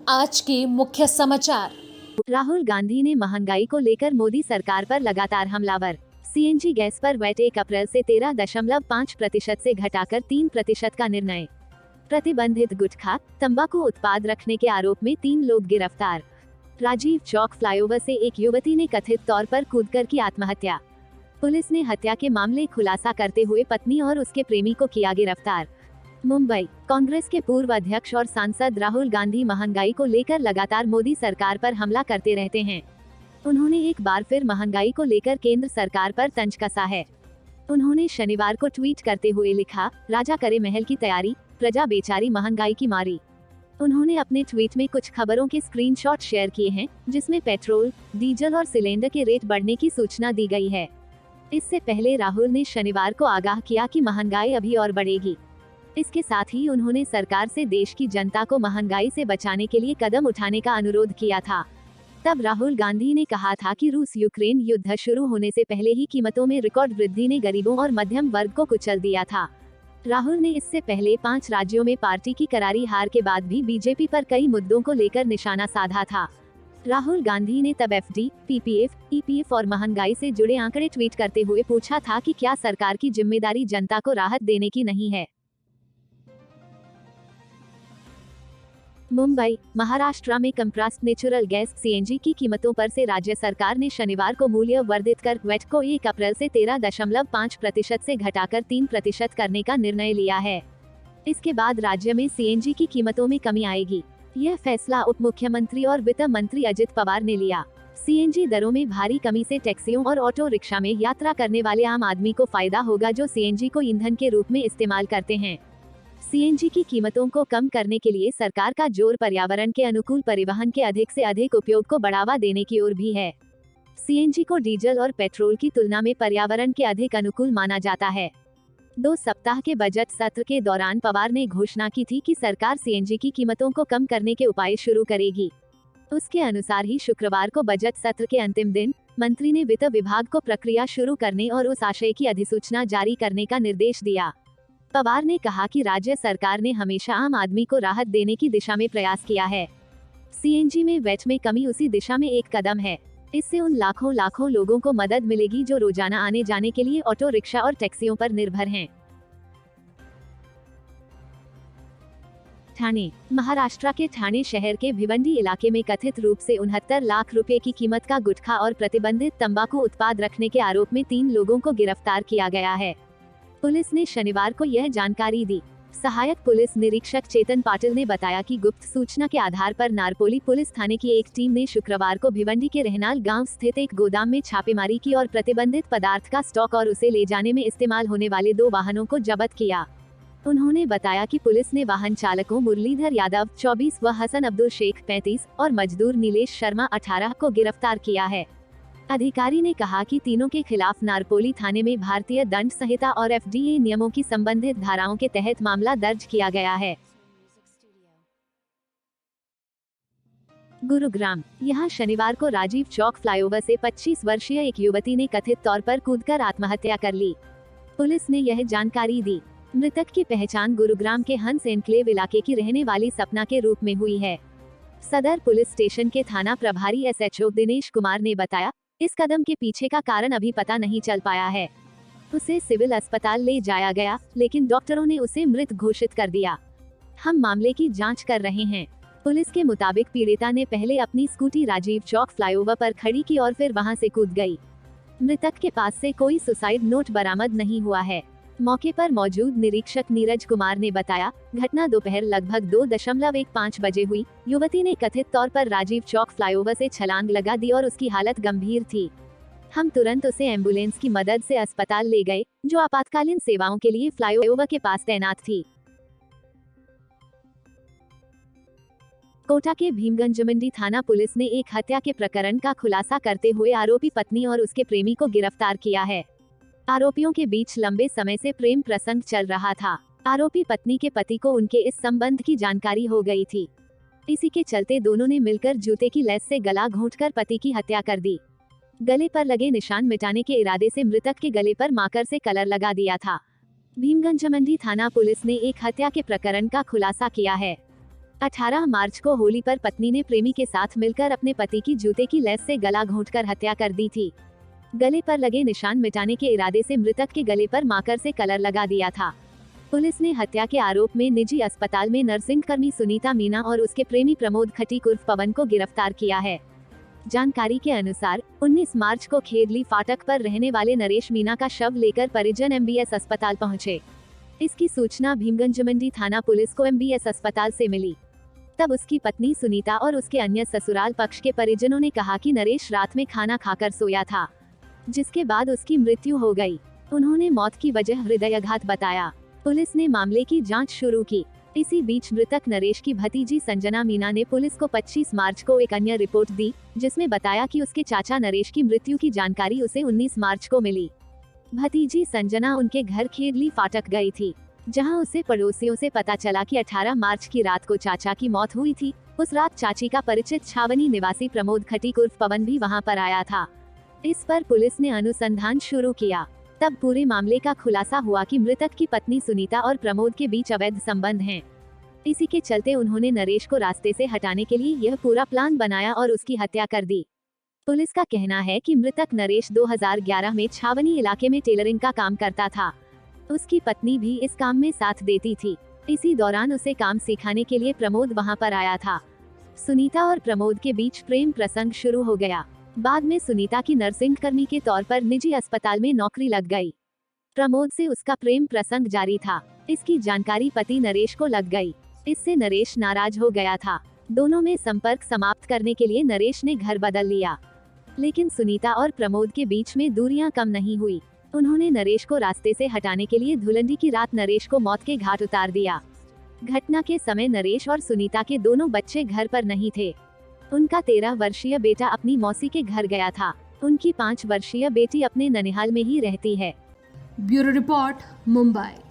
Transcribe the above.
आज के मुख्य समाचार। राहुल गांधी ने महंगाई को लेकर मोदी सरकार पर लगातार हमलावर। सीएनजी गैस पर वैट 1 अप्रैल से 13.5% से घटाकर 3% का निर्णय। प्रतिबंधित गुटखा, तंबाकू उत्पाद रखने के आरोप में 3 लोग गिरफ्तार। राजीव चौक फ्लाईओवर से एक युवती ने कथित तौर पर कूदकर की आत्महत्या। पुलिस ने हत्या के मामले खुलासा करते हुए पत्नी और उसके प्रेमी को किया गिरफ्तार। मुंबई, कांग्रेस के पूर्व अध्यक्ष और सांसद राहुल गांधी महंगाई को लेकर लगातार मोदी सरकार पर हमला करते रहते हैं। उन्होंने एक बार फिर महंगाई को लेकर केंद्र सरकार पर तंज कसा है। उन्होंने शनिवार को ट्वीट करते हुए लिखा, राजा करे महल की तैयारी, प्रजा बेचारी महंगाई की मारी। उन्होंने अपने ट्वीट में कुछ खबरों के स्क्रीनशॉट शेयर किए हैं, जिसमें पेट्रोल, डीजल और सिलेंडर के रेट बढ़ने की सूचना दी गई है। इससे पहले राहुल ने शनिवार को आगाह किया कि महंगाई अभी और बढ़ेगी। इसके साथ ही उन्होंने सरकार से देश की जनता को महंगाई से बचाने के लिए कदम उठाने का अनुरोध किया था। तब राहुल गांधी ने कहा था कि रूस यूक्रेन युद्ध शुरू होने से पहले ही कीमतों में रिकॉर्ड वृद्धि ने गरीबों और मध्यम वर्ग को कुचल दिया था। राहुल ने इससे पहले 5 राज्यों में पार्टी की करारी हार के बाद भी बीजेपी पर कई मुद्दों को लेकर निशाना साधा था। राहुल गांधी ने तब एफडी, पीपीएफ, ईपीएफ और महंगाई से जुड़े आंकड़े ट्वीट करते हुए पूछा था कि क्या सरकार की जिम्मेदारी जनता को राहत देने की नहीं है। मुंबई, महाराष्ट्र में कंप्रेस्ड नेचुरल गैस सीएनजी की कीमतों पर से राज्य सरकार ने शनिवार को मूल्य वर्धित कर वैट को 1 अप्रैल से 13.5% से घटाकर 3% करने का निर्णय लिया है। इसके बाद राज्य में सीएनजी की कीमतों में कमी आएगी। यह फैसला उप मुख्यमंत्री और वित्त मंत्री अजित पवार ने लिया। सीएनजी दरों में भारी कमी से टैक्सियों और ऑटो रिक्शा में यात्रा करने वाले आम आदमी को फायदा होगा, जो सीएनजी को ईंधन के रूप में इस्तेमाल करते हैं। सीएनजी की कीमतों को कम करने के लिए सरकार का जोर पर्यावरण के अनुकूल परिवहन के अधिक से अधिक उपयोग को बढ़ावा देने की ओर भी है। सीएनजी को डीजल और पेट्रोल की तुलना में पर्यावरण के अधिक अनुकूल माना जाता है। 2 सप्ताह के बजट सत्र के दौरान पवार ने घोषणा की थी कि सरकार सीएनजी की कीमतों को कम करने के उपाय शुरू करेगी। उसके अनुसार ही शुक्रवार को बजट सत्र के अंतिम दिन मंत्री ने वित्त विभाग को प्रक्रिया शुरू करने और उस आशय की अधिसूचना जारी करने का निर्देश दिया। पवार ने कहा कि राज्य सरकार ने हमेशा आम आदमी को राहत देने की दिशा में प्रयास किया है। सीएनजी में वैट में कमी उसी दिशा में एक कदम है। इससे उन लाखों लोगों को मदद मिलेगी जो रोजाना आने जाने के लिए ऑटो रिक्शा और टैक्सियों पर निर्भर हैं। ठाणे, महाराष्ट्र के ठाणे शहर के भिवंडी इलाके में कथित रूप से 69 लाख रुपए की कीमत का गुटखा और प्रतिबंधित तंबाकू उत्पाद रखने के आरोप में 3 लोगों को गिरफ्तार किया गया है। पुलिस ने शनिवार को यह जानकारी दी। सहायक पुलिस निरीक्षक चेतन पाटिल ने बताया कि गुप्त सूचना के आधार पर नारपोली पुलिस थाने की एक टीम ने शुक्रवार को भिवंडी के रहनाल गांव स्थित एक गोदाम में छापेमारी की और प्रतिबंधित पदार्थ का स्टॉक और उसे ले जाने में इस्तेमाल होने वाले 2 वाहनों को जब्त किया। उन्होंने बताया कि पुलिस ने वाहन चालकों मुरलीधर यादव 24 व हसन अब्दुल शेख 35 और मजदूर नीलेश शर्मा 18 को गिरफ्तार किया है। अधिकारी ने कहा कि तीनों के खिलाफ नारपोली थाने में भारतीय दंड संहिता और एफडीए नियमों की संबंधित धाराओं के तहत मामला दर्ज किया गया है। गुरुग्राम, यहां शनिवार को राजीव चौक फ्लाईओवर से 25 वर्षीय एक युवती ने कथित तौर पर कूदकर आत्महत्या कर ली। पुलिस ने यह जानकारी दी। मृतक की पहचान गुरुग्राम के हंस एनक्लेव इलाके की रहने वाली सपना के रूप में हुई है। सदर पुलिस स्टेशन के थाना प्रभारी एसएचओ दिनेश कुमार ने बताया, इस कदम के पीछे का कारण अभी पता नहीं चल पाया है। उसे सिविल अस्पताल ले जाया गया, लेकिन डॉक्टरों ने उसे मृत घोषित कर दिया। हम मामले की जांच कर रहे हैं। पुलिस के मुताबिक पीड़िता ने पहले अपनी स्कूटी राजीव चौक फ्लाईओवर पर खड़ी की और फिर वहां से कूद गई। मृतक के पास से कोई सुसाइड नोट बरामद नहीं हुआ है। मौके पर मौजूद निरीक्षक नीरज कुमार ने बताया, घटना दोपहर लगभग 2:15 बजे हुई। युवती ने कथित तौर पर राजीव चौक फ्लाईओवर से छलांग लगा दी और उसकी हालत गंभीर थी। हम तुरंत उसे एम्बुलेंस की मदद से अस्पताल ले गए, जो आपातकालीन सेवाओं के लिए फ्लाईओवर के पास तैनात थी। कोटा के भीमगंज मंडी थाना पुलिस ने एक हत्या के प्रकरण का खुलासा करते हुए आरोपी पत्नी और उसके प्रेमी को गिरफ्तार किया है। आरोपियों के बीच लंबे समय से प्रेम प्रसंग चल रहा था। आरोपी पत्नी के पति को उनके इस संबंध की जानकारी हो गई थी। इसी के चलते दोनों ने मिलकर जूते की लेस से गला घोंटकर पति की हत्या कर दी। गले पर लगे निशान मिटाने के इरादे से मृतक के गले पर माकर से कलर लगा दिया था। भीमगंज मंडी थाना पुलिस ने एक हत्या के प्रकरण का खुलासा किया है। 18 मार्च को होली पर पत्नी ने प्रेमी के साथ मिलकर अपने पति की जूते की लेस से गला घोंटकर हत्या कर दी थी। गले पर लगे निशान मिटाने के इरादे से मृतक के गले पर मार्कर से कलर लगा दिया था। पुलिस ने हत्या के आरोप में निजी अस्पताल में नर्सिंग कर्मी सुनीता मीना और उसके प्रेमी प्रमोद खटीक उर्फ पवन को गिरफ्तार किया है। जानकारी के अनुसार 19 मार्च को खेरली फाटक पर रहने वाले नरेश मीना का शव लेकर परिजन एमबीएस अस्पताल पहुंचे। इसकी सूचना भीमगंज मंडी थाना पुलिस को एमबीएस अस्पताल से मिली। तब उसकी पत्नी सुनीता और उसके अन्य ससुराल पक्ष के परिजनों ने कहा कि नरेश रात में खाना खाकर सोया था, जिसके बाद उसकी मृत्यु हो गई। उन्होंने मौत की वजह हृदयाघात बताया। पुलिस ने मामले की जांच शुरू की। इसी बीच मृतक नरेश की भतीजी संजना मीना ने पुलिस को 25 मार्च को एक अन्य रिपोर्ट दी, जिसमें बताया कि उसके चाचा नरेश की मृत्यु की जानकारी उसे 19 मार्च को मिली। भतीजी संजना उनके घर खेरली फाटक गई थी, जहां उसे पड़ोसियों से पता चला कि 18 मार्च की रात को चाचा की मौत हुई थी। उस रात चाची का परिचित छावनी निवासी प्रमोद खटीक उर्फ पवन भी वहां पर आया था। इस पर पुलिस ने अनुसंधान शुरू किया। तब पूरे मामले का खुलासा हुआ कि मृतक की पत्नी सुनीता और प्रमोद के बीच अवैध संबंध हैं। इसी के चलते उन्होंने नरेश को रास्ते से हटाने के लिए यह पूरा प्लान बनाया और उसकी हत्या कर दी। पुलिस का कहना है कि मृतक नरेश 2011 में छावनी इलाके में टेलरिंग का काम करता था। उसकी पत्नी भी इस काम में साथ देती थी। इसी दौरान उसे काम सिखाने के लिए प्रमोद वहां पर आया था। सुनीता और प्रमोद के बीच प्रेम प्रसंग शुरू हो गया। बाद में सुनीता की नर्सिंग कर्मी के तौर पर निजी अस्पताल में नौकरी लग गई। प्रमोद से उसका प्रेम प्रसंग जारी था। इसकी जानकारी पति नरेश को लग गई। इससे नरेश नाराज हो गया था। दोनों में संपर्क समाप्त करने के लिए नरेश ने घर बदल लिया। लेकिन सुनीता और प्रमोद के बीच में दूरियां कम नहीं हुई। उन्होंने नरेश को रास्ते से हटाने के लिए धुलंडी की रात नरेश को मौत के घाट उतार दिया। घटना के समय नरेश और सुनीता के दोनों बच्चे घर पर नहीं थे। उनका 13 वर्षीय बेटा अपनी मौसी के घर गया था। उनकी 5 वर्षीय बेटी अपने ननिहाल में ही रहती है। Bureau report, Mumbai.